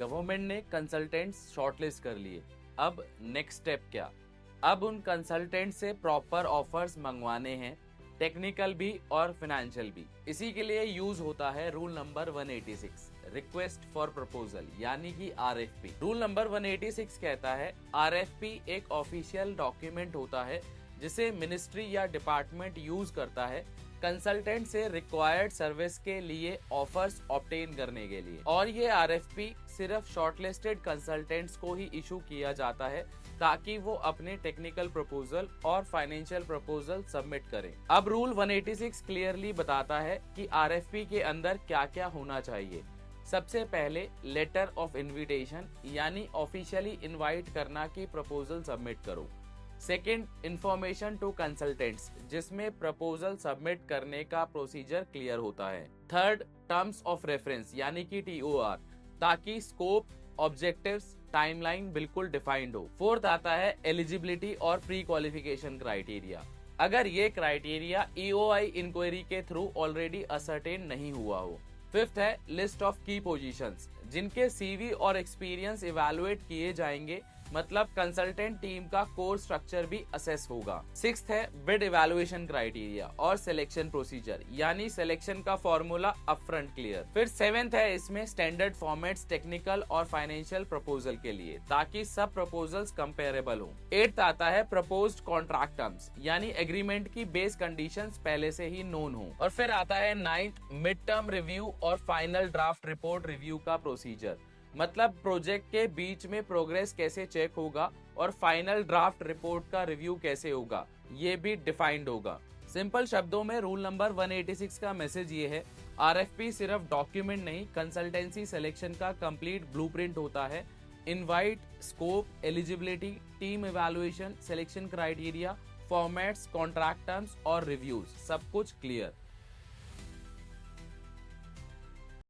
Government ने consultants shortlist कर लिए। अब नेक्स्ट स्टेप क्या? अब उन कंसल्टेंट से प्रॉपर ऑफर्स मंगवाने हैं, टेक्निकल भी और फाइनेंशियल भी। इसी के लिए यूज होता है rule number 186, request for proposal, यानी कि आरएफपी। रूल नंबर 186 कहता है आरएफपी एक ऑफिशियल डॉक्यूमेंट होता है जिसे मिनिस्ट्री या डिपार्टमेंट यूज करता है कंसल्टेंट से रिक्वायर्ड सर्विस के लिए ऑफर्स ऑब्टेन करने के लिए। और ये आरएफपी सिर्फ शॉर्टलिस्टेड कंसल्टेंट्स को ही इशू किया जाता है ताकि वो अपने टेक्निकल प्रपोजल और फाइनेंशियल प्रपोजल सबमिट करें। अब रूल 186 क्लियरली बताता है कि आरएफपी के अंदर क्या क्या होना चाहिए। सबसे पहले लेटर ऑफ इनविटेशन, यानी ऑफिशियली इनवाइट करना कि प्रपोजल सबमिट करो। सेकेंड, इंफॉर्मेशन टू कंसल्टेंट्स, जिसमें प्रपोजल सबमिट करने का प्रोसीजर क्लियर होता है। थर्ड, टर्म्स ऑफ रेफरेंस यानी कि टीओआर, ताकि स्कोप, ऑब्जेक्टिव्स, टाइमलाइन बिल्कुल डिफाइंड हो। फोर्थ आता है एलिजिबिलिटी और प्री क्वालिफिकेशन क्राइटेरिया, अगर ये क्राइटेरिया ईओआई इंक्वायरी के थ्रू ऑलरेडी असर्टेन नहीं हुआ हो। फिफ्थ है लिस्ट ऑफ की पोजीशंस, जिनके सीवी और एक्सपीरियंस इवैल्यूएट किए जाएंगे, मतलब कंसल्टेंट टीम का कोर स्ट्रक्चर भी असेस होगा। सिक्स्थ है बिड इवैल्यूएशन क्राइटेरिया और सिलेक्शन प्रोसीजर, यानी सिलेक्शन का फॉर्मूला अपफ्रंट क्लियर। फिर सेवेंथ है इसमें स्टैंडर्ड फॉर्मेट्स टेक्निकल और फाइनेंशियल प्रपोजल के लिए, ताकि सब प्रपोजल्स कंपेरेबल हो। एट्थ आता है प्रपोज्ड कॉन्ट्रैक्ट टर्म्स, यानी एग्रीमेंट की बेस कंडीशंस पहले से ही नोन हो। और फिर आता है नाइन्थ, मिड टर्म रिव्यू और फाइनल ड्राफ्ट रिपोर्ट रिव्यू का प्रोसीजर, मतलब प्रोजेक्ट के बीच में प्रोग्रेस कैसे चेक होगा और फाइनल ड्राफ्ट रिपोर्ट का रिव्यू कैसे होगा, ये भी डिफाइंड होगा। सिंपल शब्दों में रूल नंबर 186 का मैसेज ये है, आरएफपी सिर्फ डॉक्यूमेंट नहीं, कंसल्टेंसी सिलेक्शन का कंप्लीट ब्लूप्रिंट होता है। Invite, scope, eligibility, team evaluation, selection criteria, formats, contract terms और रिव्यूज, सब कुछ क्लियर।